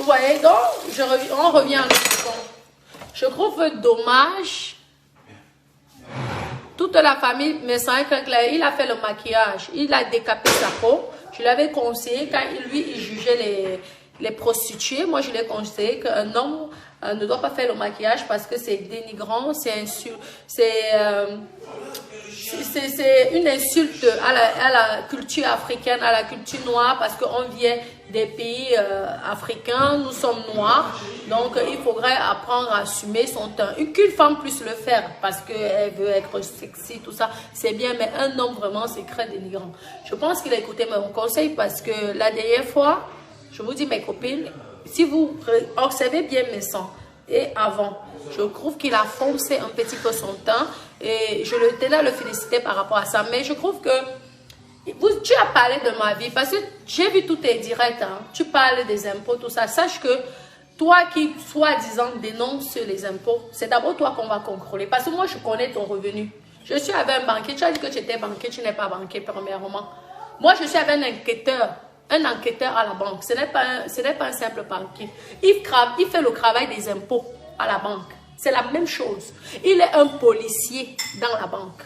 Vous voyez, donc, on revient à notre point. Je trouve dommage. Toute la famille, mais c'est vrai qu'il a fait le maquillage, il a décapé sa peau. Je lui avais conseillé, quand il jugeait les prostituées, moi je lui ai conseillé qu'un homme ne doit pas faire le maquillage parce que c'est dénigrant, c'est une insulte à la culture africaine, à la culture noire, parce qu'on vient des pays africains, nous sommes noirs, donc il faudrait apprendre à assumer son teint. Qu'une femme puisse le faire parce qu'elle veut être sexy, tout ça, c'est bien, mais un homme vraiment, c'est très dénigrant. Je pense qu'il a écouté mon conseil parce que la dernière fois, je vous dis mes copines, si vous observez bien mes sangs, et avant, je trouve qu'il a foncé un petit peu son teint et je le tenais à le féliciter par rapport à ça. Mais je trouve que tu as parlé de ma vie parce que j'ai vu tous tes directs, hein. Tu parles des impôts, tout ça. Sache que toi qui, soi-disant, dénonces les impôts, c'est d'abord toi qu'on va contrôler parce que moi, je connais ton revenu. Je suis avec un banquier, tu as dit que tu étais banquier, tu n'es pas banquier premièrement. Moi, je suis avec un enquêteur. Un enquêteur à la banque, ce n'est pas un simple banquier. Il fait le travail des impôts à la banque. C'est la même chose. Il est un policier dans la banque.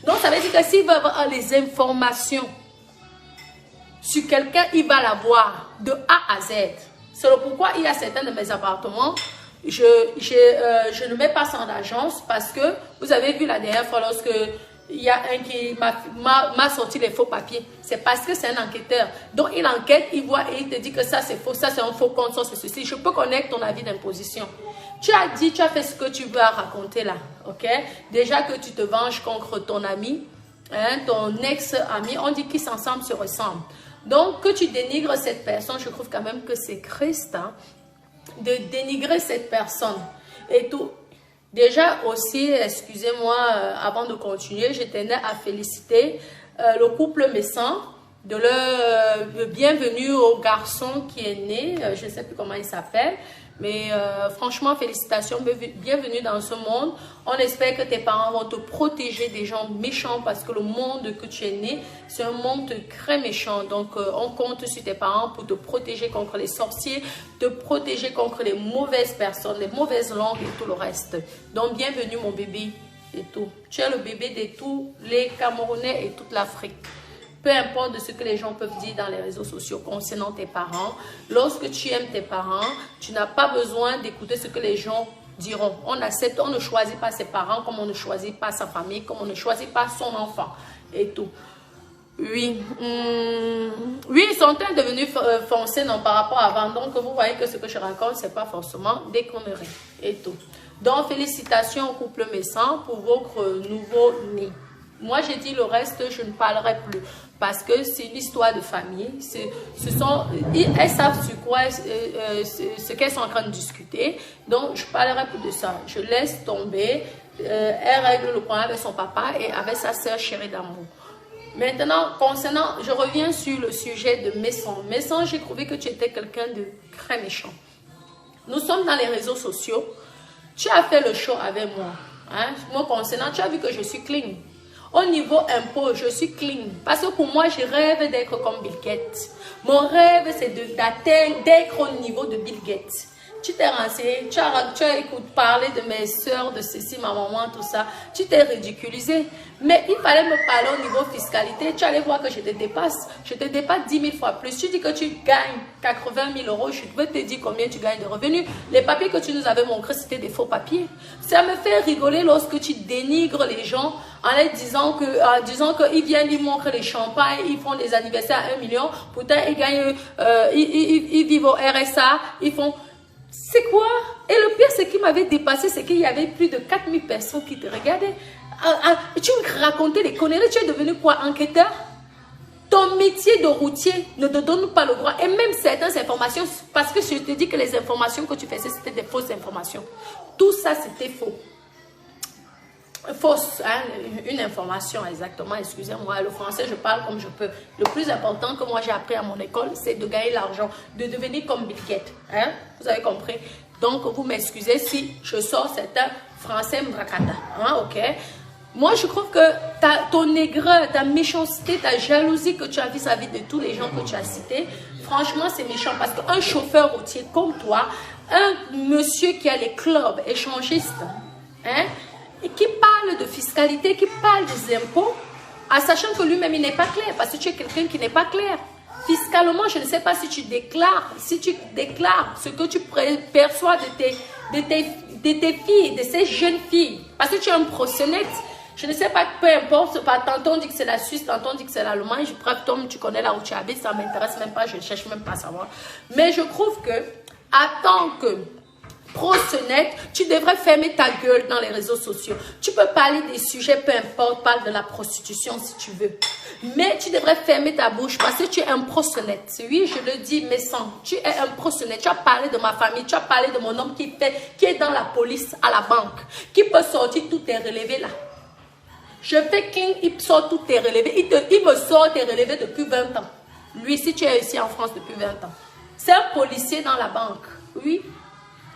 Donc, ça veut dire que s'il veut avoir les informations sur quelqu'un, il va l'avoir de A à Z. C'est pourquoi il y a certains de mes appartements, je ne mets pas ça en agence parce que vous avez vu la dernière fois lorsque il y a un qui m'a sorti les faux papiers. C'est parce que c'est un enquêteur. Donc, il enquête, il voit et il te dit que ça, c'est faux, ça, c'est un faux compte, ça, c'est ceci. Je peux connaître ton avis d'imposition. Tu as dit, tu as fait ce que tu veux à raconter là, ok? Déjà que tu te venges contre ton ami, hein, ton ex-ami, on dit qu'ils s'ensemble se ressemblent. Donc, que tu dénigres cette personne, je trouve quand même que c'est Christ, hein, de dénigrer cette personne et tout. Déjà aussi, excusez-moi, avant de continuer, je tenais à féliciter le couple Messan de le bienvenue au garçon qui est né, je ne sais plus comment il s'appelle, mais franchement, félicitations, bienvenue dans ce monde. On espère que tes parents vont te protéger des gens méchants parce que le monde que tu es né, c'est un monde très méchant. Donc, on compte sur tes parents pour te protéger contre les sorciers, te protéger contre les mauvaises personnes, les mauvaises langues et tout le reste. Donc, bienvenue mon bébé et tout. Tu es le bébé de tous les Camerounais et toute l'Afrique. Peu importe de ce que les gens peuvent dire dans les réseaux sociaux concernant tes parents. Lorsque tu aimes tes parents, tu n'as pas besoin d'écouter ce que les gens diront. On accepte, on ne choisit pas ses parents comme on ne choisit pas sa famille, comme on ne choisit pas son enfant et tout. Oui, oui, ils sont devenus foncés non, par rapport à avant. Donc, vous voyez que ce que je raconte, ce n'est pas forcément des conneries et tout. Donc, félicitations au couple Messan pour votre nouveau-né. Moi, j'ai dit le reste, je ne parlerai plus. Parce que c'est une histoire de famille. Elles savent sur quoi, ce qu'elles sont en train de discuter. Donc, je ne parlerai plus de ça. Je laisse tomber. Elle règle le problème avec son papa et avec sa soeur chérie d'amour. Maintenant, concernant, je reviens sur le sujet de Messan. Messan, j'ai trouvé que tu étais quelqu'un de très méchant. Nous sommes dans les réseaux sociaux. Tu as fait le show avec moi. Hein? Moi, concernant, tu as vu que je suis clean. Au niveau impôt, je suis clean. Parce que pour moi, je rêve d'être comme Bill Gates. Mon rêve, c'est d'être au niveau de Bill Gates. Tu t'es renseigné, tu as écouté parler de mes soeurs, de ceci, ma maman, tout ça. Tu t'es ridiculisé. Mais il fallait me parler au niveau fiscalité. Tu allais voir que je te dépasse. Je te dépasse 10 000 fois plus. Tu dis que tu gagnes 80 000 euros. Je veux te dire combien tu gagnes de revenus. Les papiers que tu nous avais montrés, c'était des faux papiers. Ça me fait rigoler lorsque tu dénigres les gens en les disant qu'ils viennent, ils montrent les champagnes, ils font des anniversaires à 1 million. Pourtant, ils gagnent, ils vivent au RSA. Ils font... C'est quoi? Et le pire, ce qui m'avait dépassé, c'est qu'il y avait plus de 4000 personnes qui te regardaient. Tu me racontais des conneries. Tu es devenu quoi? Enquêteur? Ton métier de routier ne te donne pas le droit. Et même certaines informations, parce que je te dis que les informations que tu faisais, c'était des fausses informations. Tout ça, c'était faux. Fausse, hein, une information exactement, excusez-moi, le français je parle comme je peux. Le plus important que moi j'ai appris à mon école, c'est de gagner l'argent, de devenir comme Bill Gates, hein? Vous avez compris? Donc vous m'excusez si je sors certains français mrakata, hein, ok? Moi je trouve que ton aigreur, ta méchanceté, ta jalousie que tu as vis-à-vis de tous les gens que tu as cités, franchement, c'est méchant parce qu'un chauffeur routier comme toi, un monsieur qui a les clubs échangistes, hein, et qui parle de fiscalité, qui parle des impôts, en sachant que lui-même, il n'est pas clair, parce que tu es quelqu'un qui n'est pas clair. Fiscalement, je ne sais pas si tu déclares ce que tu perçois de tes filles, de ces jeunes filles, parce que tu es un proxénète. Je ne sais pas, peu importe, tantôt on dit que c'est la Suisse, tantôt on dit que c'est l'Allemagne, je crois que toi, tu connais là où tu habites, ça ne m'intéresse même pas, je ne cherche même pas à savoir. Mais je trouve que, en tant que proxénète, tu devrais fermer ta gueule dans les réseaux sociaux. Tu peux parler des sujets, peu importe, parle de la prostitution si tu veux. Mais tu devrais fermer ta bouche parce que tu es un proxénète. Oui, je le dis, mais sans. Tu es un proxénète. Tu as parlé de ma famille, tu as parlé de mon homme qui est dans la police, à la banque, qui peut sortir tous tes relevés là. Je fais King, il sort tous tes relevés. Il me sort tes relevés depuis 20 ans. Lui, si tu es ici en France depuis 20 ans. C'est un policier dans la banque. Oui.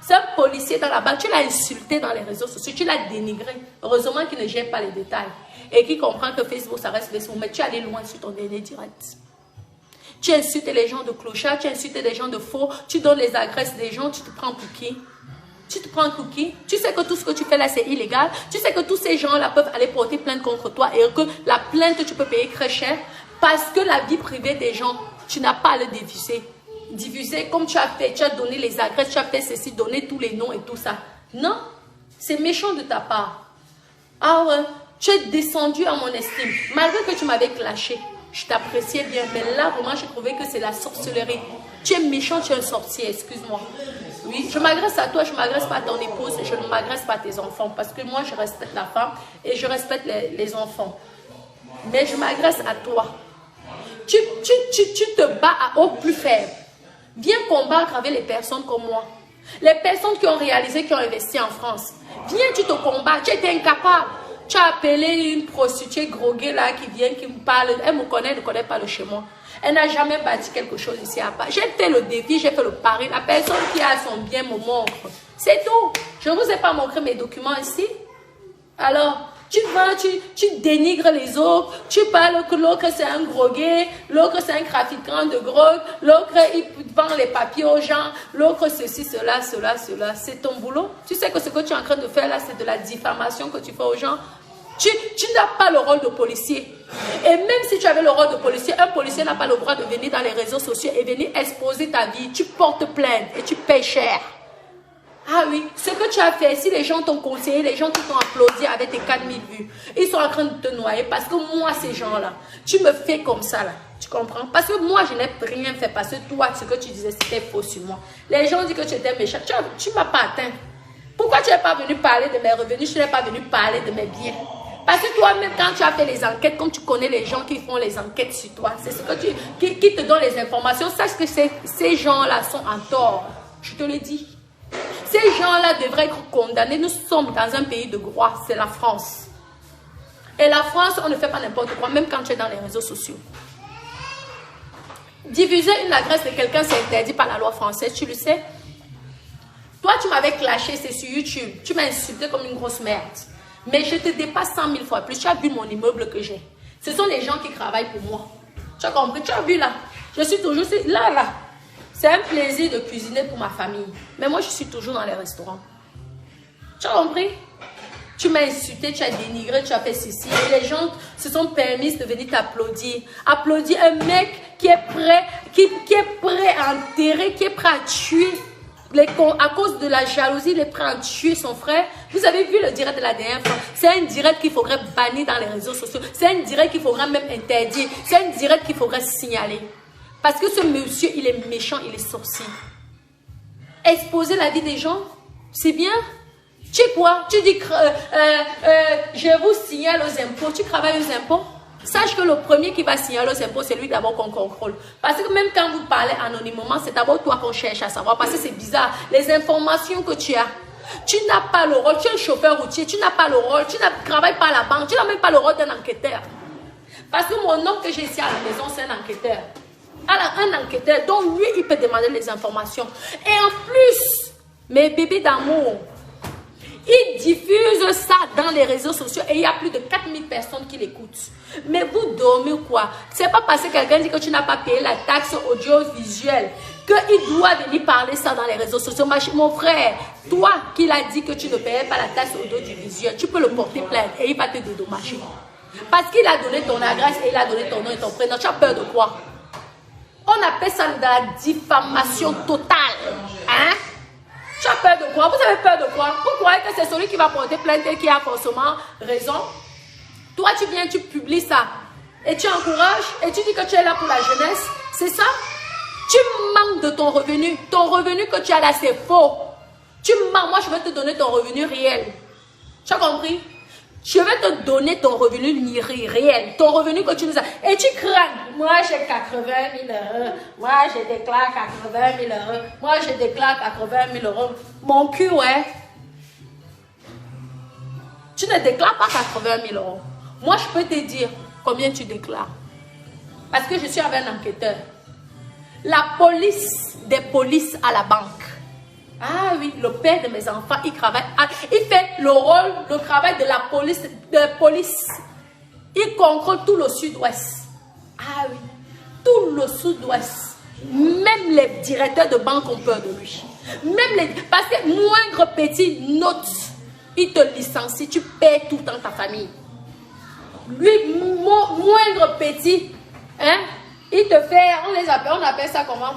C'est un policier dans la banque. Tu l'as insulté dans les réseaux sociaux. Tu l'as dénigré. Heureusement qu'il ne gère pas les détails. Et qu'il comprend que Facebook, ça reste Facebook. Mais tu es allé loin sur ton dernier direct. Tu insultes les gens de clochard. Tu insultes les gens de faux. Tu donnes les adresses des gens. Tu te prends pour qui? Tu te prends pour qui? Tu sais que tout ce que tu fais là, c'est illégal. Tu sais que tous ces gens-là peuvent aller porter plainte contre toi et que la plainte, tu peux payer très cher parce que la vie privée des gens, tu n'as pas à le diffuser. Diffuser comme tu as fait, tu as donné les adresses, tu as fait ceci, donné tous les noms et tout ça. Non, c'est méchant de ta part. Ah ouais, tu es descendu à mon estime. Malgré que tu m'avais clashé, je t'appréciais bien. Mais là, vraiment, j'ai trouvé que c'est la sorcellerie. Tu es méchant, tu es un sorcier, excuse-moi. Oui, je m'agresse à toi, je ne m'agresse pas à ton épouse, je ne m'agresse pas à tes enfants. Parce que moi, je respecte la femme et je respecte les enfants. Mais je m'agresse à toi. Tu te bats au plus faible. Viens combattre avec les personnes comme moi. Les personnes qui ont réalisé, qui ont investi en France. Viens, tu te combats, tu étais incapable. Tu as appelé une prostituée groguée là qui vient, qui me parle. Elle me connaît, elle ne connaît pas le chez moi. Elle n'a jamais bâti quelque chose ici à part. J'ai fait le défi, j'ai fait le pari. La personne qui a son bien me montre. C'est tout. Je ne vous ai pas montré mes documents ici. Alors, tu vas, tu dénigres les autres. Tu parles que l'autre c'est un grogué, l'autre c'est un trafiquant de drogue, l'autre il vend les papiers aux gens, l'autre ceci, cela. C'est ton boulot. Tu sais que ce que tu es en train de faire là, c'est de la diffamation que tu fais aux gens. Tu n'as pas le rôle de policier. Et même si tu avais le rôle de policier, un policier n'a pas le droit de venir dans les réseaux sociaux et venir exposer ta vie. Tu portes plainte et tu payes cher. Ah oui, ce que tu as fait, si les gens t'ont conseillé, les gens qui t'ont applaudi avec tes 4000 vues, ils sont en train de te noyer parce que moi, ces gens-là, tu me fais comme ça là. Tu comprends? Parce que moi, je n'ai rien fait parce que toi, ce que tu disais, c'était faux sur moi. Les gens disent que tu étais méchant. Tu ne m'as pas atteint. Pourquoi tu n'es pas venu parler de mes revenus? Tu n'es pas venu parler de mes biens. Parce que toi-même, quand tu as fait les enquêtes, comme tu connais les gens qui font les enquêtes sur toi, c'est ce que qui te donnent les informations. Sache que ces gens-là sont en tort. Je te le dis. Ces gens-là devraient être condamnés. Nous sommes dans un pays de droit, c'est la France. Et la France, on ne fait pas n'importe quoi, même quand tu es dans les réseaux sociaux. Diffuser une adresse de quelqu'un, c'est interdit par la loi française, tu le sais. Toi, tu m'avais clashé, c'est sur YouTube. Tu m'as insulté comme une grosse merde. Mais je te dépasse 100 000 fois plus. Tu as vu mon immeuble que j'ai. Ce sont les gens qui travaillent pour moi. Tu as compris? Tu as vu là? Je suis toujours là. C'est un plaisir de cuisiner pour ma famille. Mais moi, je suis toujours dans les restaurants. Tu as compris? Tu m'as insulté, tu as dénigré, tu as fait ceci. Et les gens se sont permis de venir t'applaudir. Applaudir un mec qui est prêt, qui est prêt à enterrer, qui est prêt à tuer. À cause de la jalousie, il est prêt à tuer son frère. Vous avez vu le direct de la dernière fois? C'est un direct qu'il faudrait bannir dans les réseaux sociaux. C'est un direct qu'il faudrait même interdire. C'est un direct qu'il faudrait signaler. Parce que ce monsieur, il est méchant, il est sorcier. Exposer la vie des gens, c'est bien. Tu sais quoi? Tu dis que je vous signale aux impôts. Tu travailles aux impôts? Sache que le premier qui va signaler aux impôts, c'est lui d'abord qu'on contrôle. Parce que même quand vous parlez anonymement, c'est d'abord toi qu'on cherche à savoir. Parce que c'est bizarre. Les informations que tu as, tu n'as pas le rôle. Tu es un chauffeur routier, tu n'as pas le rôle. Tu ne travailles pas à la banque. Tu n'as même pas le rôle d'un enquêteur. Parce que mon homme que j'ai ici à la maison, c'est un enquêteur. Alors, un enquêteur, donc lui, il peut demander les informations. Et en plus, mes bébés d'amour, ils diffusent ça dans les réseaux sociaux et il y a plus de 4000 personnes qui l'écoutent. Mais vous dormez quoi? C'est pas parce que quelqu'un dit que tu n'as pas payé la taxe audiovisuelle qu'il doit venir parler ça dans les réseaux sociaux. Mon frère, toi qui l'as dit que tu ne payais pas la taxe audiovisuelle, tu peux le porter plainte et il va te dédommager. Parce qu'il a donné ton adresse et il a donné ton nom et ton prénom. Tu as peur de quoi? On appelle ça de la diffamation totale. Hein? Tu as peur de quoi? Vous avez peur de quoi? Vous croyez que c'est celui qui va porter plainte et qui a forcément raison? Toi, tu viens, tu publies ça. Et tu encourages et tu dis que tu es là pour la jeunesse. C'est ça? Tu manques de ton revenu. Ton revenu que tu as là, c'est faux. Tu manques. Moi, je vais te donner ton revenu réel. Tu as compris? Je vais te donner ton revenu réel. Ton revenu que tu nous as. Et tu crains. Moi, j'ai 80 000 euros. Moi, je déclare 80 000 euros. Moi, je déclare 80 000 euros. Mon cul, ouais. Tu ne déclares pas 80 000 euros. Moi, je peux te dire combien tu déclares. Parce que je suis avec un enquêteur. La police des polices à la banque. Ah oui, le père de mes enfants, il travaille. Il fait le travail de la police. Il contrôle tout le sud-ouest. Ah oui, tout le sud-ouest. Même les directeurs de banque ont peur de lui. Parce que moindre petit note, il te licencie, tu paies tout dans ta famille. Lui, moindre petit, hein, il te fait, on appelle ça comment?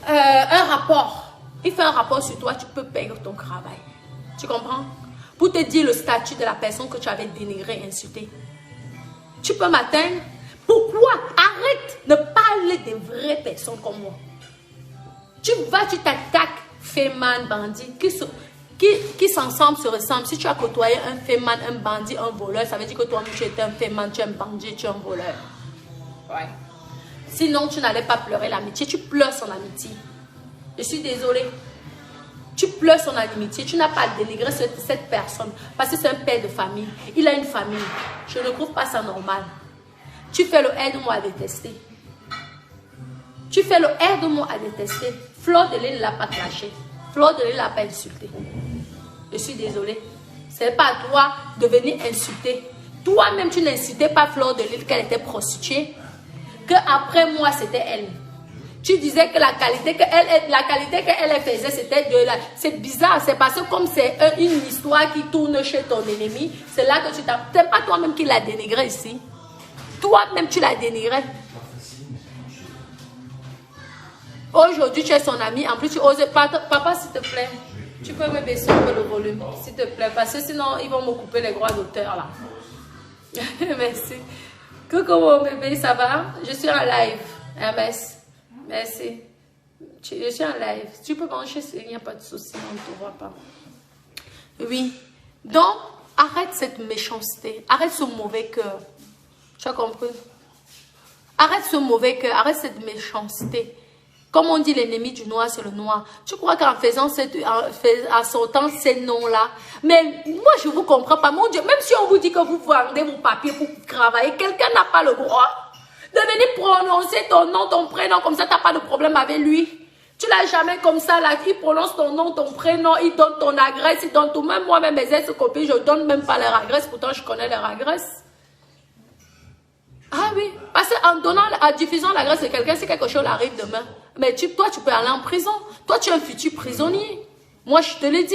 Un rapport. Il fait un rapport sur toi, tu peux payer ton travail. Tu comprends? Pour te dire le statut de la personne que tu avais dénigrée, insultée. Tu peux m'atteindre? Pourquoi? Arrête de parler des vraies personnes comme moi. Tu t'attaques, féman, bandit, qui s'ensemble se ressemblent. Si tu as côtoyé un féman, un bandit, un voleur, ça veut dire que toi-même tu étais un féman, tu es un bandit, tu es un voleur. Ouais. Sinon, tu n'allais pas pleurer l'amitié. Tu pleures son amitié. Je suis désolée. Tu pleures son amitié. Tu n'as pas à dénigrer cette personne. Parce que c'est un père de famille. Il a une famille. Je ne trouve pas ça normal. Tu fais le aide-moi à détester. Tu fais le aide-moi à détester. Fleur de Lys ne l'a pas clashé. Fleur de Lys ne l'a pas insulté. Je suis désolée. Ce n'est pas à toi de venir insulter. Toi-même, tu n'insultais pas Fleur de Lys qu'elle était prostituée. Que après moi, c'était elle. Tu disais que la qualité qu'elle faisait, c'était de la... C'est bizarre, c'est parce que comme c'est une histoire qui tourne chez ton ennemi, c'est là que tu t'as... C'est pas toi-même qui l'as dénigré ici. Toi-même, tu l'as dénigré. Aujourd'hui, tu es son ami. En plus, tu oses... Papa, s'il te plaît, tu peux me baisser un peu le volume, s'il te plaît, parce que sinon, ils vont me couper les droits d'auteur, là. Merci. Coucou mon bébé, ça va? Je suis en live. MS. Merci. Je suis en live. Tu peux brancher, il n'y a pas de souci, on ne te voit pas. Oui. Donc, arrête cette méchanceté. Arrête ce mauvais cœur. Tu as compris? Arrête ce mauvais cœur. Arrête cette méchanceté. Comme on dit, l'ennemi du noir, c'est le noir. Tu crois qu'en faisant en sortant ces noms-là, mais moi, je ne vous comprends pas. Mon Dieu, même si on vous dit que vous vendez vos papiers pour travailler, quelqu'un n'a pas le droit de venir prononcer ton nom, ton prénom, comme ça, tu n'as pas de problème avec lui. Tu l'as jamais comme ça, là. Il prononce ton nom, ton prénom, il donne ton adresse, il donne tout. Même moi, même mes ex-copines, je ne donne même pas leur adresse, pourtant je connais leur adresse. Ah oui, parce en diffusant l'adresse de quelqu'un, si quelque chose arrive demain, mais toi, tu peux aller en prison. Toi, tu es un futur prisonnier. Moi, je te le dis.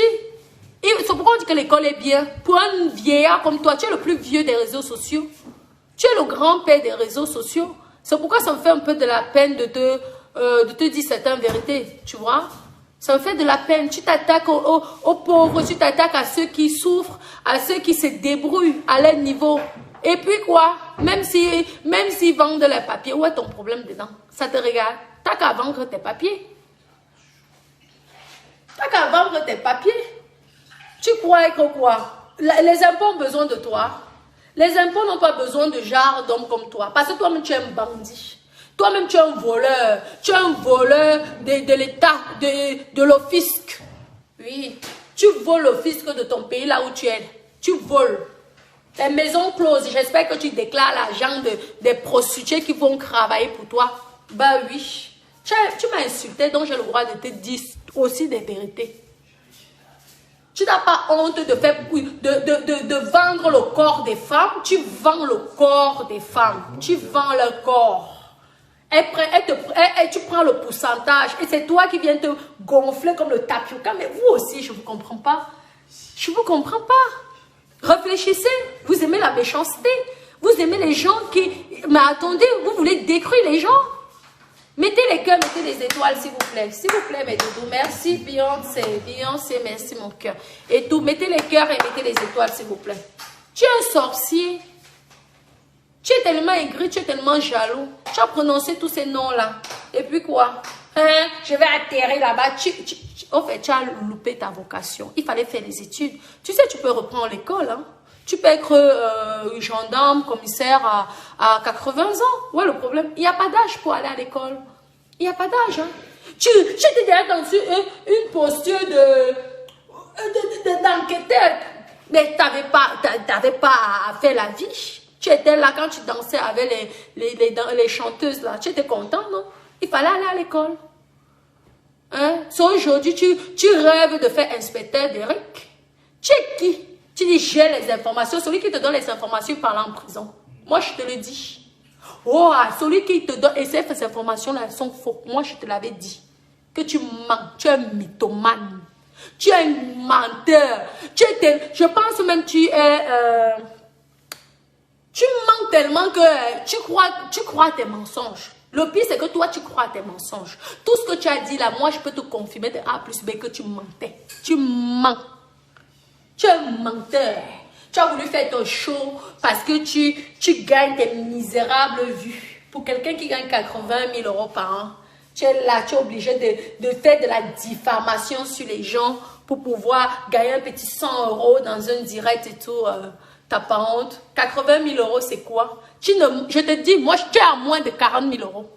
C'est pourquoi on dit que l'école est bien. Pour un vieillard comme toi, tu es le plus vieux des réseaux sociaux. Tu es le grand-père des réseaux sociaux. C'est pourquoi ça me fait un peu de la peine de te dire certaines vérités, tu vois. Ça me fait de la peine. Tu t'attaques aux pauvres, tu t'attaques à ceux qui souffrent, à ceux qui se débrouillent à leur niveau. Et puis quoi? Même s'ils vendent les papiers, où est ton problème dedans? Ça te regarde. T'as qu'à vendre tes papiers. T'as qu'à vendre tes papiers. Tu crois que quoi? Les impôts ont besoin de toi. Les impôts n'ont pas besoin de genre d'hommes comme toi. Parce que toi-même, tu es un bandit. Toi-même, tu es un voleur. Tu es un voleur de l'État, de l'office. Oui. Tu voles le fisc de ton pays là où tu es. Tu voles. Les maisons closes. J'espère que tu déclares l'argent des prostituées qui vont travailler pour toi. Bah oui. Tu m'as insulté, donc j'ai le droit de te dire aussi des vérités. Tu n'as pas honte de faire, de vendre le corps des femmes. Tu vends le corps des femmes. Tu vends leur corps. Tu prends le pourcentage et c'est toi qui viens te gonfler comme le tapioca. Mais vous aussi, je ne vous comprends pas. Je ne vous comprends pas. Réfléchissez. Vous aimez la méchanceté. Vous aimez les gens qui... Mais attendez, vous voulez détruire les gens. Mettez les cœurs, mettez les étoiles, s'il vous plaît. S'il vous plaît, mes doudous. Merci, Beyoncé. Beyoncé, merci, mon cœur. Et tout, mettez les cœurs et mettez les étoiles, s'il vous plaît. Tu es un sorcier. Tu es tellement aigri, tu es tellement jaloux. Tu as prononcé tous ces noms-là. Et puis quoi? Hein? Je vais atterrir là-bas. En fait, tu as loupé ta vocation. Il fallait faire les études. Tu sais, tu peux reprendre l'école, hein? Tu peux être gendarme, commissaire à 80 ans. Ouais, le problème, il n'y a pas d'âge pour aller à l'école. Il n'y a pas d'âge. Hein. Tu étais déjà dans une posture d'enquêteur. Mais tu n'avais pas à faire la vie. Tu étais là quand tu dansais avec les chanteuses. Là. Tu étais content, non? Il fallait aller à l'école. Hein? Aujourd'hui, tu rêves de faire inspecteur d'Eric. Tu es qui? Tu dis, j'ai les informations. Celui qui te donne les informations, il parle en prison. Moi, je te le dis. Oh, celui qui te donne... Et ces informations-là, elles sont fausses. Moi, je te l'avais dit. Que tu mens. Tu es un mythomane. Tu es un menteur. Je pense même que tu es... tu mens tellement que tu crois à tes mensonges. Le pire, c'est que toi, tu crois à tes mensonges. Tout ce que tu as dit là, moi, je peux te confirmer de A plus B que tu mentais. Tu mens. Tu es un menteur. Tu as voulu faire ton show parce que tu gagnes tes misérables vues. Pour quelqu'un qui gagne 80 000 euros par an, tu es là, tu es obligé de faire de la diffamation sur les gens pour pouvoir gagner un petit 100 euros dans un direct et tout. T'as pas honte. 80 000 euros, c'est quoi? Je te dis, moi, tu es à moins de 40 000 euros.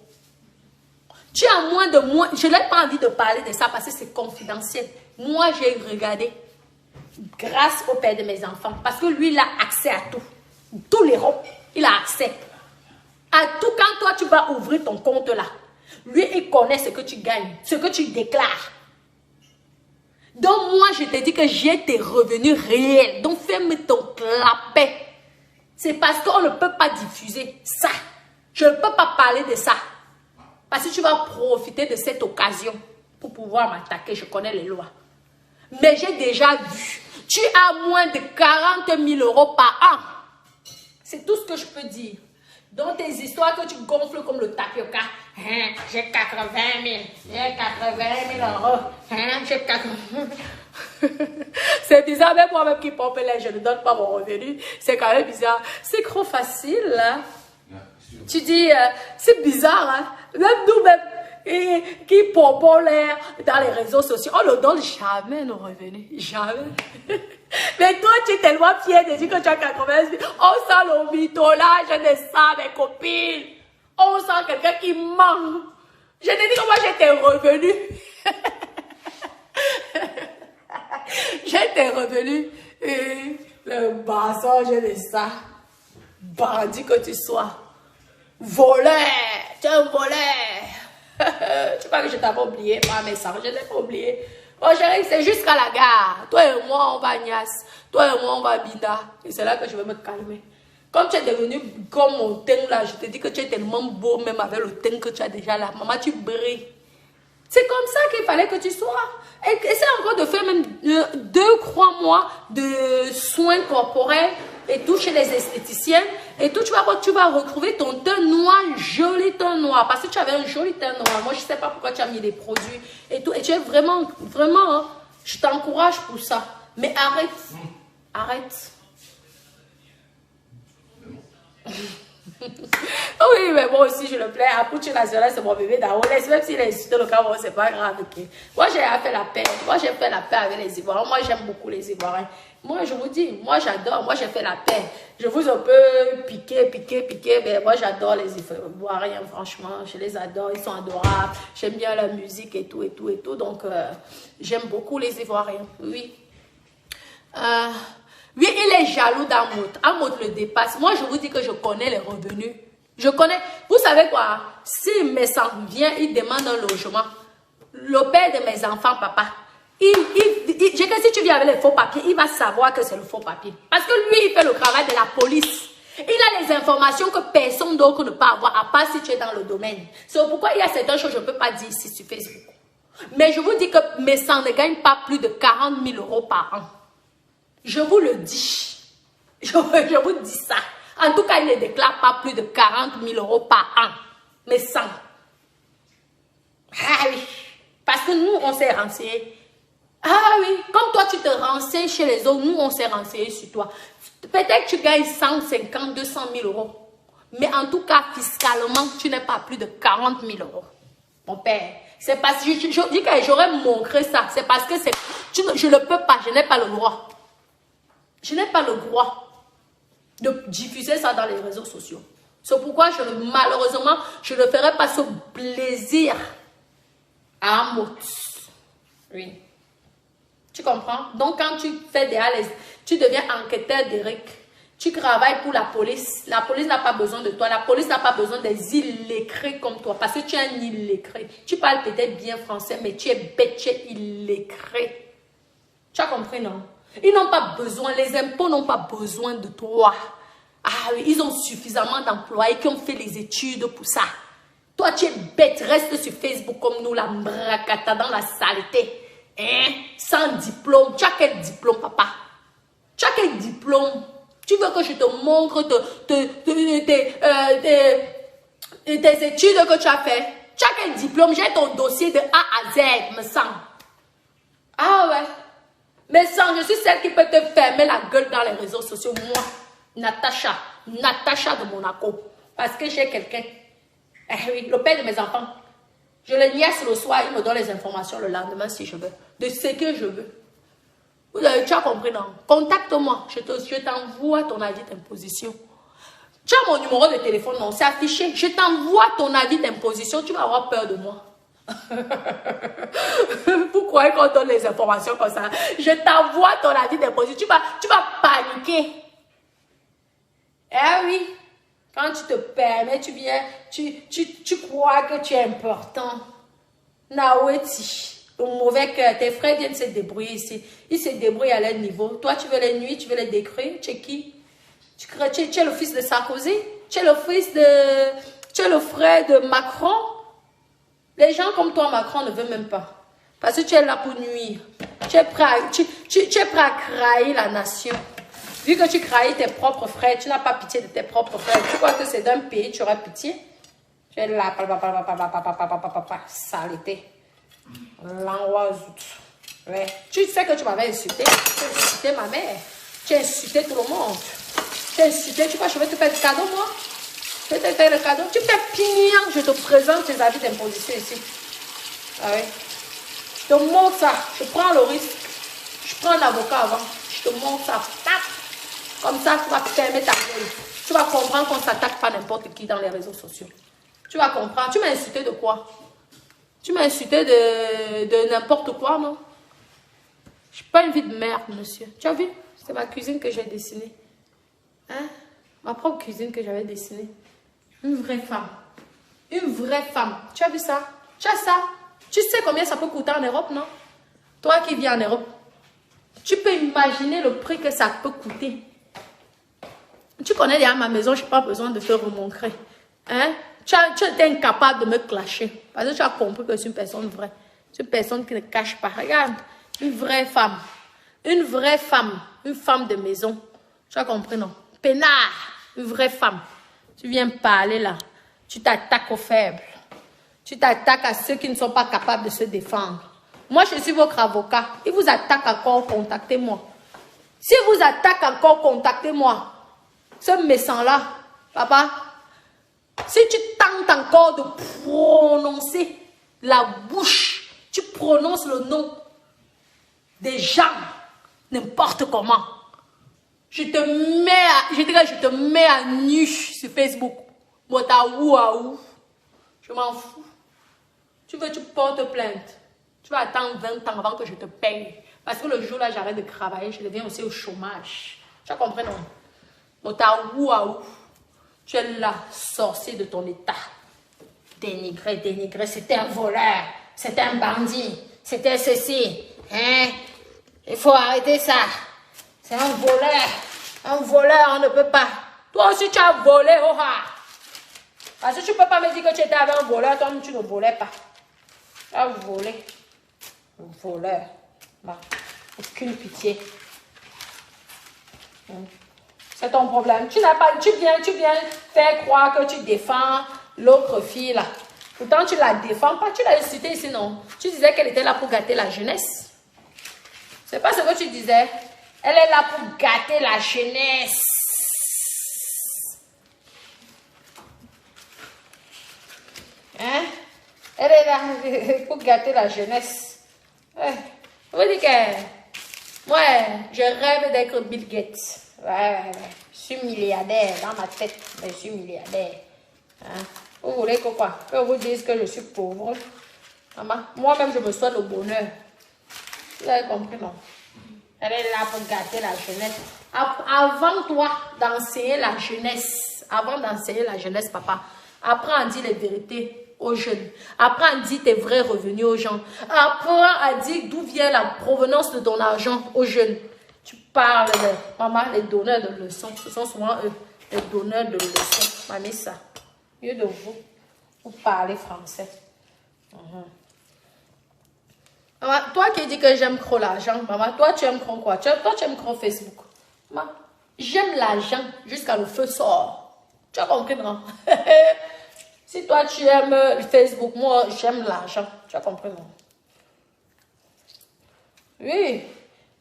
Tu es à moins de moins. Je n'ai pas envie de parler de ça parce que c'est confidentiel. Moi, j'ai regardé. Grâce au père de mes enfants. Parce que lui, il a accès à tout. Tous les ronds, il a accès. À tout. Quand toi, tu vas ouvrir ton compte là, lui, il connaît ce que tu gagnes, ce que tu déclares. Donc, moi, je te dis que j'ai tes revenus réels. Donc, ferme ton clapet. C'est parce qu'on ne peut pas diffuser ça. Je ne peux pas parler de ça. Parce que tu vas profiter de cette occasion pour pouvoir m'attaquer. Je connais les lois. Mais j'ai déjà vu. Tu as moins de 40 000 euros par an. C'est tout ce que je peux dire. Dans tes histoires que tu gonfles comme le tapioca. Hein, j'ai 80 000. J'ai 80 000 euros. Hein, j'ai 80 C'est bizarre, même moi-même qui pompe les, je ne donne pas mon revenu. C'est quand même bizarre. C'est trop facile, là. Tu dis, c'est bizarre, hein. Même nous-mêmes. Et qui pompons l'air dans les réseaux sociaux. On ne donne jamais nos revenus. Jamais. Mais toi, tu es tellement fier de dire que tu as 80 000. On sent le mytholage de ça, mes copines. On sent quelqu'un qui ment. Je te dis que moi, j'ai tes revenus. J'ai tes revenus. Et le mensonge de ça. Bandit que tu sois. Voleur. Tu es un voleur. Tu crois que je t'avais oublié par message? Je ne l'ai pas oublié. Oh chérie, c'est jusqu'à la gare. Toi et moi, on va à Nias. Toi et moi, on va à Bida. Et c'est là que je vais me calmer. Comme tu es devenu comme mon teint là, je te dis que tu es tellement beau, même avec le teint que tu as déjà là. Maman, tu brilles. C'est comme ça qu'il fallait que tu sois. Et essaie encore de faire même 2-3 mois de soins corporels et tout chez les esthéticiennes. Et tout, tu vas retrouver ton teint noir, joli teint noir. Parce que tu avais un joli teint noir. Moi, je ne sais pas pourquoi tu as mis des produits et tout. Et tu es vraiment, vraiment, hein, je t'encourage pour ça. Mais arrête. Arrête. Oui, mais moi aussi, je le plais. Apouche National, c'est mon bébé d'Aou. Même s'il est insulté le cas, c'est pas grave. Okay. Moi, j'ai fait la paix. Moi, j'ai fait la paix avec les Ivoiriens. Moi, j'aime beaucoup les Ivoiriens. Moi, je vous dis, moi, j'adore. Moi, j'ai fait la paix. Je vous un peu piquer. Mais moi, j'adore les Ivoiriens, franchement. Je les adore. Ils sont adorables. J'aime bien la musique et tout. Donc, j'aime beaucoup les Ivoiriens. Oui. Oui, il est jaloux d'Amout. Amout le dépasse. Moi, je vous dis que je connais les revenus. Je connais. Vous savez quoi? Si mes enfants viennent, ils demandent un logement. Le père de mes enfants, papa, Je que si tu viens avec les faux papiers, il va savoir que c'est le faux papier. Parce que lui, il fait le travail de la police. Il a les informations que personne d'autre ne peut avoir, à part si tu es dans le domaine. C'est pourquoi il y a certaines choses que je ne peux pas dire ici sur Facebook. Mais je vous dis que mes sangs ne gagnent pas plus de 40 000 euros par an. Je vous le dis. Je vous dis ça. En tout cas, il ne déclare pas plus de 40 000 euros par an. Mes sangs. Ah oui. Parce que nous, on s'est renseignés. Ah oui. Comme toi, tu te renseignes chez les autres, nous, on s'est renseignés sur toi. Peut-être que tu gagnes 150, 200 000 euros. Mais en tout cas, fiscalement, tu n'es pas plus de 40 000 euros. Mon père. C'est parce que je dis que j'aurais montré ça. C'est parce que je ne peux pas. Je n'ai pas le droit. Je n'ai pas le droit de diffuser ça dans les réseaux sociaux. C'est pourquoi, malheureusement, je ne ferai pas ce plaisir à un mot. Oui. Tu comprends? Donc, quand tu fais des ALS, tu deviens enquêteur d'Eric. Tu travailles pour la police. La police n'a pas besoin de toi. La police n'a pas besoin des illettrés comme toi. Parce que tu es un illettré. Tu parles peut-être bien français, mais tu es bête, tu es illettré. Tu as compris, non? Ils n'ont pas besoin, les impôts n'ont pas besoin de toi. Ah oui, ils ont suffisamment d'employés qui ont fait les études pour ça. Toi, tu es bête, reste sur Facebook comme nous, la bracata dans la saleté. Hein? Sans diplôme. Tu as quel diplôme, papa? Tu as quel diplôme? Tu veux que je te montre tes études que tu as fait? Tu as quel diplôme? J'ai ton dossier de A à Z, me semble. Ah ouais. Mais sans, je suis celle qui peut te fermer la gueule dans les réseaux sociaux. Moi, Natacha de Monaco. Parce que j'ai quelqu'un. Eh oui, le père de mes enfants. Je le niaise le soir, il me donne les informations le lendemain si je veux. De ce que je veux. Tu as compris, non? Contacte-moi. Je t'envoie ton avis d'imposition. Tu as mon numéro de téléphone, non? C'est affiché. Je t'envoie ton avis d'imposition. Tu vas avoir peur de moi. Vous croyez qu'on donne les informations comme ça? Je t'envoie ton avis d'imposition. Tu vas paniquer. Eh oui. Quand tu te permets, tu viens, tu crois que tu es important. Naweti. Le mauvais cœur, tes frères viennent se débrouiller ici. Ils se débrouillent à leur niveau. Toi, tu veux les nuits, tu veux les décrire. Tu es qui? Tu es le fils de Sarkozy? Tu es le fils de... Tu es le frère de Macron? Les gens comme toi, Macron, ne veut même pas. Parce que tu es là pour nuire. Tu es prêt à trahir la nation. Vu que tu trahis tes propres frères, tu n'as pas pitié de tes propres frères. Tu crois que c'est d'un pays, tu auras pitié? Tu es là, saleté. Ouais. Tu sais que tu m'avais insulté. Tu as insulté ma mère. Tu as insulté tout le monde. Tu as insulté. Tu crois que je vais te faire du cadeau, moi? Je vais te faire le cadeau. Tu fais pignon. Je te présente tes avis d'imposition ici. Ah oui. Je te montre ça. Je prends le risque. Je prends un avocat avant. Je te montre ça. Tac. Comme ça, tu vas fermer ta gueule. Tu vas comprendre qu'on ne s'attaque pas n'importe qui dans les réseaux sociaux. Tu vas comprendre. Tu m'as insulté de quoi? Tu m'as insulté de n'importe quoi, non? Je suis pas une vie de merde, monsieur. Tu as vu? C'est ma cuisine que j'ai dessinée. Hein? Ma propre cuisine que j'avais dessinée. Une vraie femme. Une vraie femme. Tu as vu ça? Tu as ça? Tu sais combien ça peut coûter en Europe, non? Toi qui vis en Europe. Tu peux imaginer le prix que ça peut coûter. Tu connais déjà ma maison, je n'ai pas besoin de te remontrer. Hein? Tu es incapable de me clasher. Parce que tu as compris que je suis une personne vraie. C'est une personne qui ne cache pas. Regarde, une vraie femme. Une vraie femme. Une femme de maison. Tu as compris, non? Pénard. Une vraie femme. Tu viens parler là. Tu t'attaques aux faibles. Tu t'attaques à ceux qui ne sont pas capables de se défendre. Moi, je suis votre avocat. Il vous attaque encore, contactez-moi. Si vous attaque encore, contactez-moi. Ce méchant-là, papa, si tu tentes encore de prononcer la bouche, tu prononces le nom des gens, n'importe comment. Je te mets à nu sur Facebook. Je m'en fous. Tu veux, tu portes plainte. Tu vas attendre 20 ans avant que je te paye. Parce que le jour là, j'arrête de travailler, je deviens aussi au chômage. Tu as compris, non? Tu es là, sorcier de ton état. Dénigré, dénigré. C'était un voleur. C'était un bandit. C'était ceci. Hein? Il faut arrêter ça. C'est un voleur. Un voleur, on ne peut pas. Toi aussi, tu as volé, oh ah. Parce que tu ne peux pas me dire que tu étais avec un voleur, toi tu ne volais pas. Tu as volé. Un voleur. Bah, aucune pitié. C'est ton problème. Tu n'as pas, tu viens faire croire que tu défends l'autre fille là. Pourtant, tu la défends pas. Tu l'as insultée ici, non? Tu disais qu'elle était là pour gâter la jeunesse. C'est pas ce que tu disais. Elle est là pour gâter la jeunesse. Hein? Elle est là pour gâter la jeunesse. Je vous dis que moi, je rêve d'être Bill Gates. Ouais, je suis milliardaire dans ma tête. Je suis milliardaire. Hein? Vous voulez que quoi? Que vous dise que je suis pauvre? Moi-même, je me souhaite le bonheur. Vous avez compris, non? Elle est là pour gâter la jeunesse. Avant toi d'enseigner la jeunesse, papa, apprends à dire les vérités aux jeunes. Apprends à dire tes vrais revenus aux gens. Apprends à dire d'où vient la provenance de ton argent aux jeunes. Tu parles de maman, les donneurs de leçons. Ce sont souvent eux, les donneurs de leçons. Mamie, ça. Mieux de vous, vous parlez français. Maman, toi qui dis que j'aime trop l'argent, maman, toi tu aimes trop quoi? Toi tu aimes trop Facebook. Maman, j'aime l'argent jusqu'à le feu sort. Tu as compris, non? Si toi tu aimes Facebook, moi j'aime l'argent. Tu as compris, non? Oui.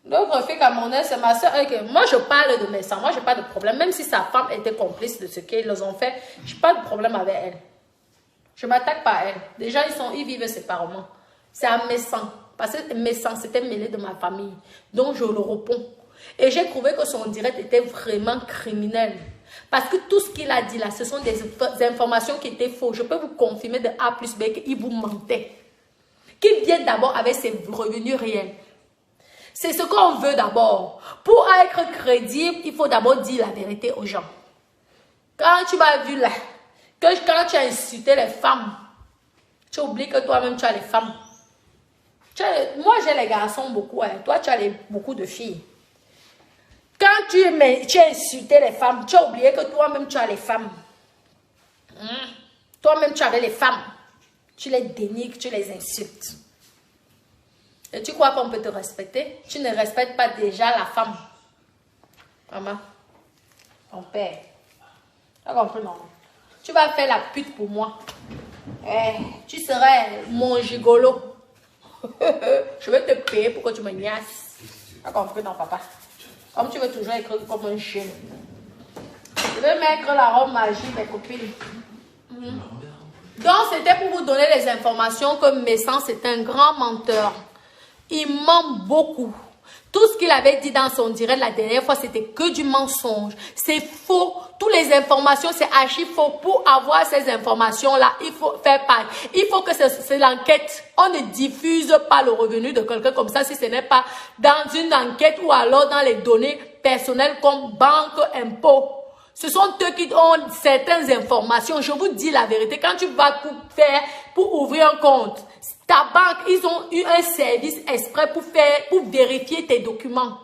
L'autre fille camerounaise, c'est ma soeur. Moi je parle de mes sangs, moi j'ai pas de problème. Même si sa femme était complice de ce qu'ils ont fait, j'ai pas de problème avec elle. Je m'attaque pas à elle. Déjà ils vivent séparément. C'est à mes sangs. Parce que mes sangs s'étaient mêlés de ma famille. Donc je le réponds. Et j'ai trouvé que son direct était vraiment criminel. Parce que tout ce qu'il a dit là, ce sont des informations qui étaient fausses. Je peux vous confirmer de A plus B qu'il vous mentait. Qu'il vienne d'abord avec ses revenus réels. C'est ce qu'on veut d'abord. Pour être crédible, il faut d'abord dire la vérité aux gens. Quand tu m'as vu là, que quand tu as insulté les femmes, tu oublies que toi-même tu as les femmes. Moi j'ai les garçons beaucoup, hein. Toi tu as beaucoup de filles. Quand tu as insulté les femmes, tu as oublié que toi-même tu as les femmes. Toi-même tu avais les femmes. Tu les dénigres, tu les insultes. Et tu crois qu'on peut te respecter? Tu ne respectes pas déjà la femme. Maman, ton père. Tu as compris, non? Tu vas faire la pute pour moi. Tu serais mon gigolo. Je vais te payer pour que tu me niasses. Tu as compris, non, papa? Comme tu veux toujours écrire comme un chien. Je vais mettre la robe magique, mes copines. Donc, c'était pour vous donner les informations que Messan, c'est un grand menteur. Il ment beaucoup. Tout ce qu'il avait dit dans son direct la dernière fois, c'était que du mensonge. C'est faux. Toutes les informations, c'est archi faux. Pour avoir ces informations-là, il faut faire pareil. Il faut que c'est l'enquête. On ne diffuse pas le revenu de quelqu'un comme ça si ce n'est pas dans une enquête ou alors dans les données personnelles comme banque, impôt. Ce sont eux qui ont certaines informations. Je vous dis la vérité. Quand tu vas pour ouvrir un compte, ta banque, ils ont eu un service exprès pour vérifier tes documents.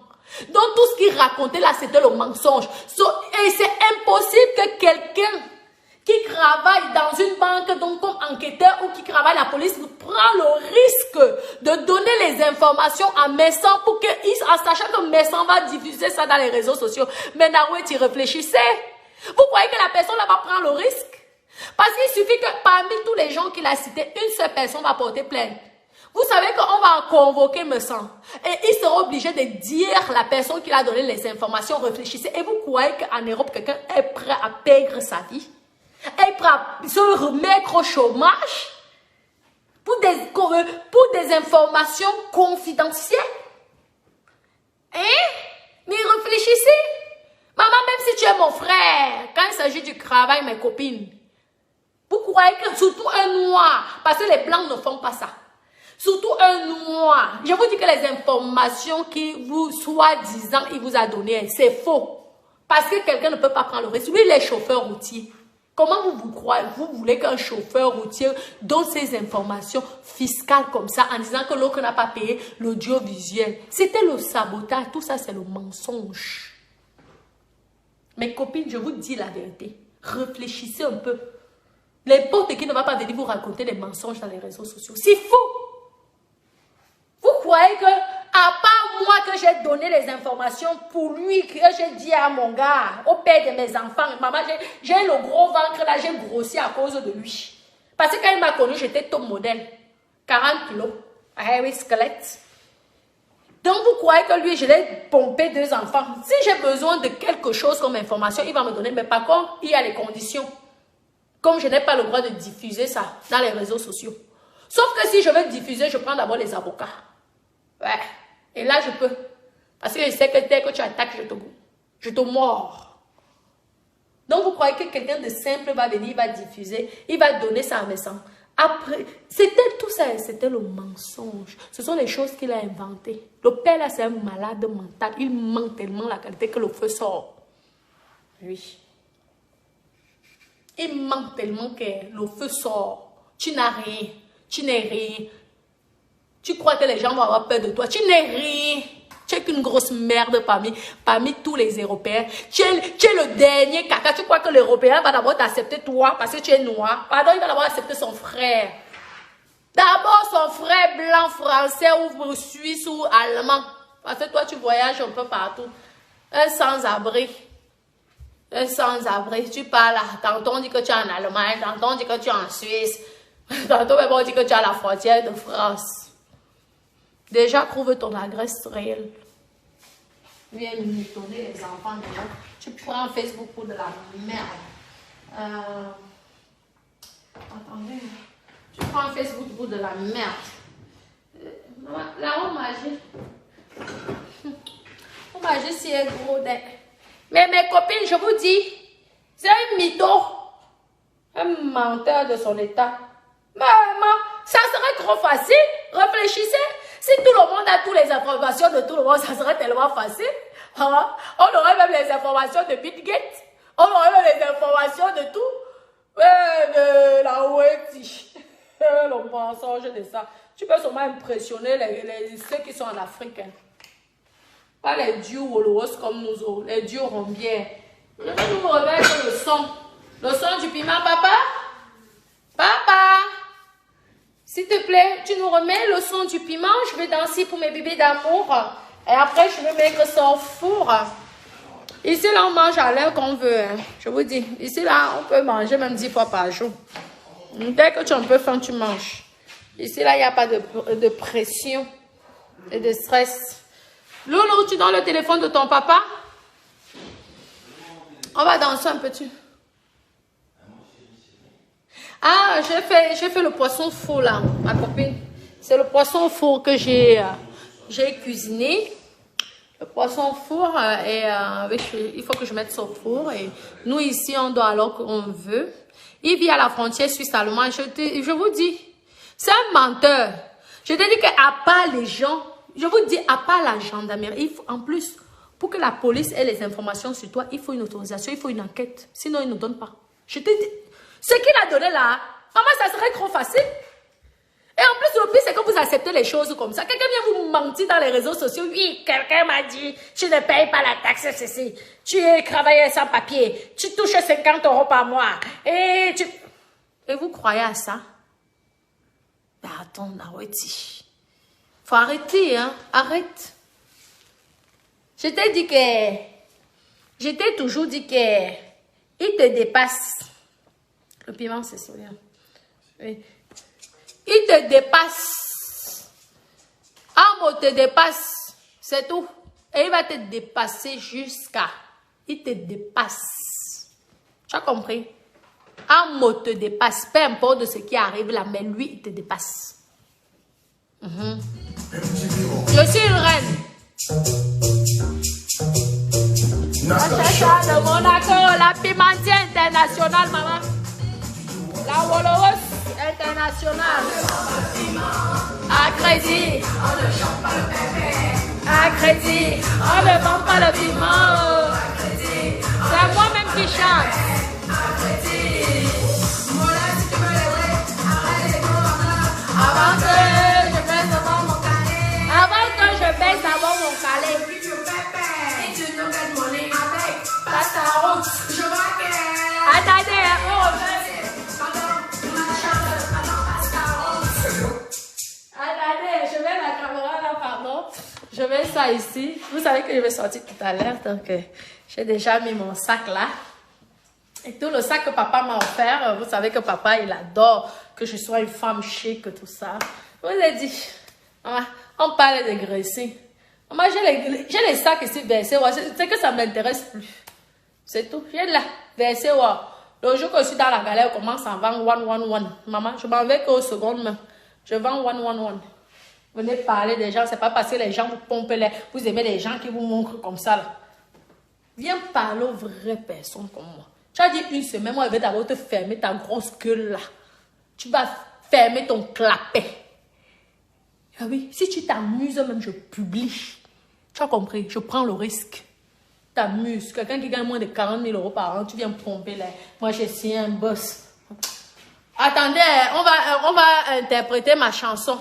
Donc, tout ce qu'ils racontaient là, c'était le mensonge. Et c'est impossible que quelqu'un qui travaille dans une banque, donc comme enquêteur ou qui travaille à la police, prend le risque de donner les informations à Messan pour en sachant que Messan va diffuser ça dans les réseaux sociaux. Mais Naroué, tu réfléchissez. Vous croyez que la personne là va prendre le risque? Parce qu'il suffit que parmi tous les gens qu'il a cités, une seule personne va porter plainte. Vous savez qu'on va en convoquer Messan. Et il sera obligé de dire la personne qui a donné les informations, réfléchissez. Et vous croyez qu'en Europe, quelqu'un est prêt à perdre sa vie? Est prêt à se remettre au chômage? Pour des informations confidentielles? Hein? Mais réfléchissez. Maman, même si tu es mon frère, quand il s'agit du travail, mes copines, vous croyez que surtout un noir, parce que les blancs ne font pas ça. Surtout un noir. Je vous dis que les informations qui vous, soi-disant, il vous a données, c'est faux. Parce que quelqu'un ne peut pas prendre le risque. Lui, il est chauffeur routier. Comment vous croyez, vous voulez qu'un chauffeur routier donne ces informations fiscales comme ça en disant que l'autre n'a pas payé l'audiovisuel? C'était le sabotage, tout ça c'est le mensonge. Mes copines, je vous dis la vérité. Réfléchissez un peu. N'importe qui ne va pas venir vous raconter des mensonges dans les réseaux sociaux. C'est faux. Vous croyez que, à part moi que j'ai donné les informations pour lui, que j'ai dit à mon gars, au père de mes enfants, maman, j'ai le gros ventre là, j'ai grossi à cause de lui. Parce que quand il m'a connu, j'étais top modèle. 40 kilos. Oui, squelette. Donc vous croyez que lui, je l'ai pompé 2 enfants. Si j'ai besoin de quelque chose comme information, il va me donner. Mais par contre, il y a les conditions. Comme je n'ai pas le droit de diffuser ça dans les réseaux sociaux. Sauf que si je veux diffuser, je prends d'abord les avocats. Ouais. Et là, je peux. Parce que je sais que dès que tu attaques, je te mords. Donc, vous croyez que quelqu'un de simple va venir, il va diffuser, il va donner ça à mes sangs. Après, c'était tout ça, c'était le mensonge. Ce sont les choses qu'il a inventées. Le père, là, c'est un malade mental. Il ment tellement la qualité que le feu sort. Oui. Il ment tellement que le feu sort. Tu n'as rien. Tu n'es rien. Tu crois que les gens vont avoir peur de toi. Tu n'es rien. Tu es qu'une grosse merde parmi tous les Européens. Tu es le dernier caca. Tu crois que l'Européen va d'abord t'accepter toi parce que tu es noir. Pardon, il va d'abord accepter son frère. D'abord son frère blanc, français ou suisse ou allemand. Parce que toi, tu voyages un peu partout. Un sans-abri. Un sans-abri. Tu parles là. Tantôt on dit que tu es en Allemagne. Tantôt on dit que tu es en Suisse. Tantôt même on dit que tu es à la frontière de France. Déjà, trouve ton adresse réelle. Viens mitonner les enfants de l'autre. Tu prends Facebook pour de la merde. Attendez. Tu prends Facebook pour de la merde. La robe magie. On magie si elle est gros. Mais mes copines, je vous dis, c'est un mytho. Un menteur de son état. Maman, ça serait trop facile. Réfléchissez. Si tout le monde a toutes les informations de tout le monde, ça serait tellement facile. Hein? On aurait même les informations de Bill Gates. On aurait même les informations de tout. De la Oueti. Le mensonge de ça. Tu peux seulement impressionner ceux qui sont en Afrique. Hein. Pas les dieux Woloros comme nous autres. Les dieux rombières. Je vais nous remettre le son. Le son du piment, papa. Papa. S'il te plaît, tu nous remets le son du piment. Je vais danser pour mes bébés d'amour. Et après, je vais mettre ça au four. Ici, là, on mange à l'heure qu'on veut. Hein. Je vous dis, ici, là, on peut manger même 10 fois par jour. Dès que tu as un peu faim, tu manges. Ici, là, il n'y a pas de pression et de stress. Loulou, tu donnes le téléphone de ton papa? On va danser un petit. Ah, j'ai fait le poisson four là, ma copine. C'est le poisson four que j'ai cuisiné. Le poisson four, il faut que je mette ça au four. Et nous ici, on doit alors qu'on veut. Il vit à la frontière suisse-allemande. Je vous dis, c'est un menteur. Je te dis qu'à part les gens, je vous dis, à part la gendarmerie, en plus, pour que la police ait les informations sur toi, il faut une autorisation, il faut une enquête. Sinon, ils ne donnent pas. Je te dis... Ce qu'il a donné là, maman, ça serait trop facile. Et en plus, le pire, c'est que vous acceptez les choses comme ça. Quelqu'un vient vous mentir dans les réseaux sociaux. Oui, quelqu'un m'a dit, tu ne payes pas la taxe, ceci. Tu es travailleur sans papier. Tu touches 50 € par mois. Et vous croyez à ça? Ben attends, Naweti. Faut arrêter, hein. Arrête. Je t'ai toujours dit que il te dépasse. Le piment, c'est ça. Oui. Il te dépasse. Amo te dépasse. C'est tout. Et il va te dépasser jusqu'à... Il te dépasse. Tu as compris? Amo te dépasse. Peu importe ce qui arrive là, mais lui, il te dépasse. Je suis une reine. La de Monaco, la pimentière internationale, maman. La Woloros internationale. À crédit. À crédit. On ne vend pas le piment. C'est moi-même qui chante. mets ça ici. Vous savez que je vais sortir tout à l'heure, donc j'ai déjà mis mon sac là. Et tout le sac que papa m'a offert, vous savez que papa, il adore que je sois une femme chic, tout ça. Je vous ai dit, on parle de graissing. Moi, j'ai les sacs ici versés, c'est que ça ne m'intéresse plus. C'est tout. J'ai là, versé, le jour que je suis dans la galère, on commence à vendre 1. Maman, je m'en vais qu'aux secondes même. Je vends 1. Venez parler des gens, c'est pas parce que les gens vous pompent les... Vous aimez les gens qui vous montrent comme ça là. Viens parler aux vraies personnes comme moi. Tu as dit une semaine, moi je vais d'abord te fermer ta grosse gueule là. Tu vas fermer ton clapet. Ah oui, si tu t'amuses même, je publie. Tu as compris, je prends le risque. T'amuses, quelqu'un qui gagne moins de 40 000 euros par an, tu viens pomper là. Moi j'ai signé un boss. Attendez, on va interpréter ma chanson.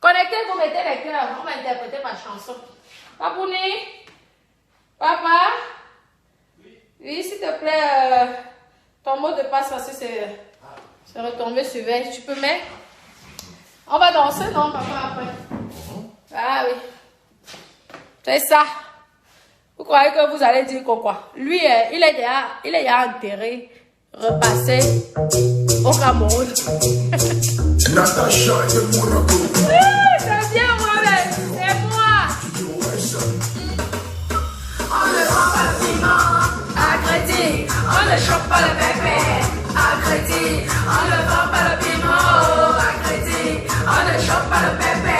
Connectez-vous, mettez les cœurs. On va interpréter ma chanson. Papouni? Papa? Oui, s'il te plaît, ton mot de passe parce que c'est retombé sur veille. Tu peux mettre? On va danser, non, papa, après? Ah oui. C'est ça. Vous croyez que vous allez dire quoi? Lui, il est déjà enterré, repassé au Cameroun. Natacha de Monaco. C'est bien moi-même, c'est moi. On ne prend pas le piment à crédit, on ne chope pas le pépé à crédit, on ne prend pas le piment à crédit, on ne chope pas le pépé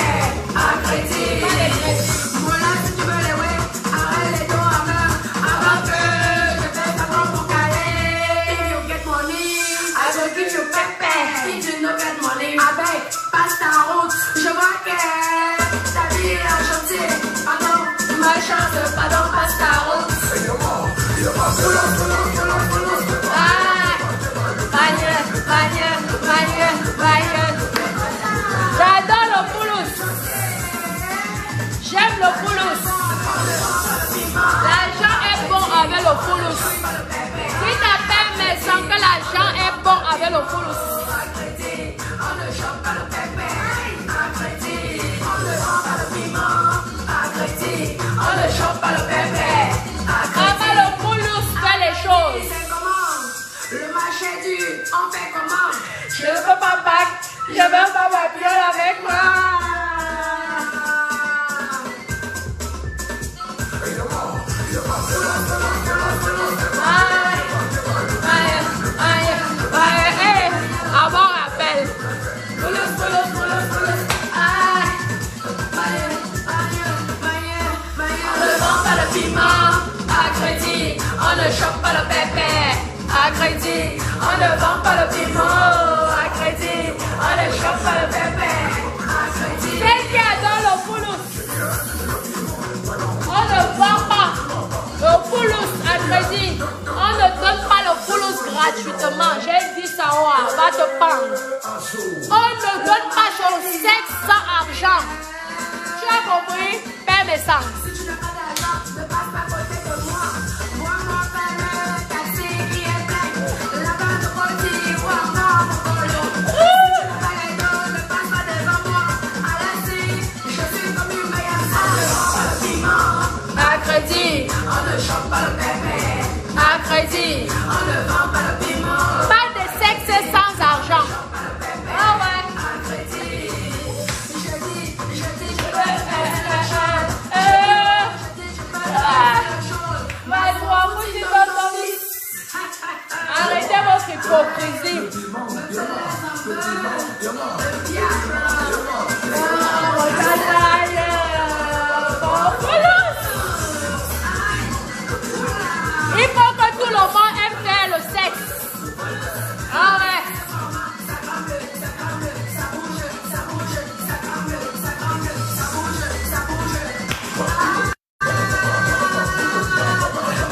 à crédit. Voilà si tu veux les ouais, arrête les dos à main, avant que je fasse ta propre cahier. If you get money, I will give you pépé. If you no get money, avec, passe ta route. Je vois que ta vie est en chantier. Pardon, ma chance, pardon, passe ta route. J'adore le poulos. J'aime le poulos. L'argent est bon avec le poulos. Si t'appelles mes sons que l'argent est bon avec le poulos. On ne chope pas le pépé à crédit, on ne vend pas le piment à crédit, on ne chope pas le pépé à crédit. Avec le poulos fait les choses. C'est comment? Le marché du, on fait comment? Je ne veux pas battre, je veux pas ma viole avec moi. Avant rappel. On ne vend pas le piment à crédit, on ne chope pas le pépé à crédit, on ne vend pas le piment à crédit, on ne chope pas le pépé à crédit. Qu'est-ce qu'il y a dans le poulos? On ne vend pas le poulos à crédit. On ne donne pas le poulos gratuitement. J'ai dit ça, va te pendre. On ne donne pas son sexe sans argent. Tu as compris? Paie mes sangs. Si tu n'as pas d'argent, ne passe pas à côté de moi. Vois-moi faire le taxi qui est plein. Là-bas de Côte d'Ivoire, non, mon colo. Si tu n'as pas les dos, ne passe pas devant moi. À l'assis, je suis comme une meilleure femme. On ne vend pas le piment À crédit. on ne chope pas le pépé. À crédit. On ne vend pas le piment Pas de sexe sans argent. Ah ouais. à crédit. Je dis, je veux Arrêtez votre hypocrisie. Il faut que tout le monde aime faire le sexe. Ah ouais.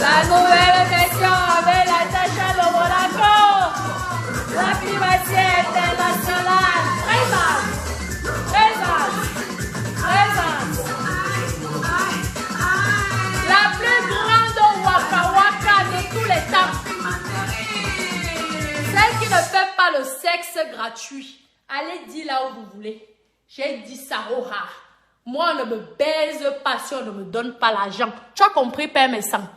La nouvelle version avec Natacha de Monaco. La privatière internationale. Présente. La plus grande Waka Waka de tous les temps. Celle qui ne fait pas le sexe gratuit. Allez dire là où vous voulez. J'ai dit ça, Moi, on ne me baise pas si on ne me donne pas l'argent. Tu as compris, père mes sangs?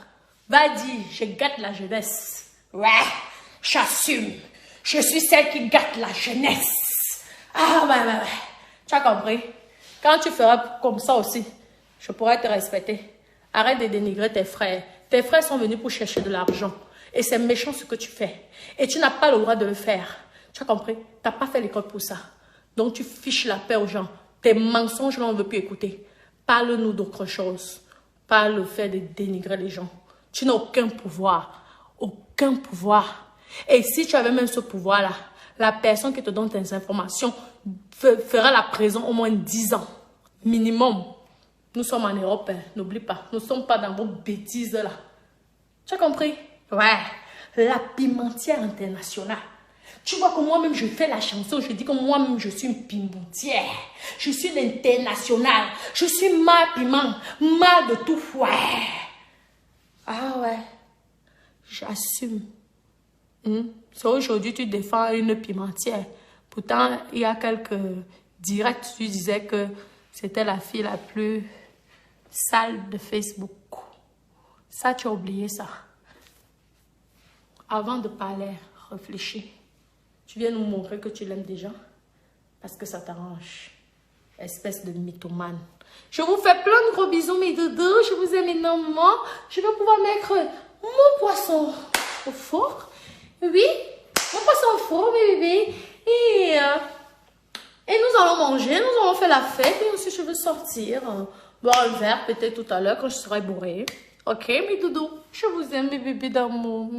Va-y, je gâte la jeunesse. Ouais, j'assume. Je suis celle qui gâte la jeunesse. Ah, ouais. Tu as compris? Quand tu feras comme ça aussi, je pourrais te respecter. Arrête de dénigrer tes frères. Tes frères sont venus pour chercher de l'argent. Et c'est méchant ce que tu fais. Et tu n'as pas le droit de le faire. Tu as compris? Tu n'as pas fait l'école pour ça. Donc tu fiches la paix aux gens. Tes mensonges, là, on ne veut plus écouter. Parle-nous d'autre chose. Pas le fait de dénigrer les gens. Tu n'as aucun pouvoir. Aucun pouvoir. Et si tu avais même ce pouvoir-là, la personne qui te donne tes informations fera la prison au moins 10 ans. Minimum. Nous sommes en Europe, hein, n'oublie pas. Nous ne sommes pas dans vos bêtises là. Tu as compris? Ouais. La pimentière internationale. Tu vois que moi-même, je fais la chanson. Je dis que moi-même, je suis une pimentière. Je suis l'international. Je suis ma piment. Ma de tout. Ouais. Ah ouais. J'assume. C'est aujourd'hui, tu défends une pimentière. Pourtant, il y a quelques directs, tu disais que c'était la fille la plus sale de Facebook. Ça, tu as oublié ça. Avant de parler, réfléchis. Tu viens nous montrer que tu l'aimes déjà parce que ça t'arrange. Espèce de mythomane. Je vous fais plein de gros bisous, mes doudous. Je vous aime énormément. Je vais pouvoir mettre mon poisson au four. Oui, mon poisson au four, mes bébés. Et nous allons manger, nous allons faire la fête. Et ensuite, je veux sortir, boire un verre peut-être tout à l'heure quand je serai bourrée. Ok, mes doudous. Je vous aime, mes bébés d'amour.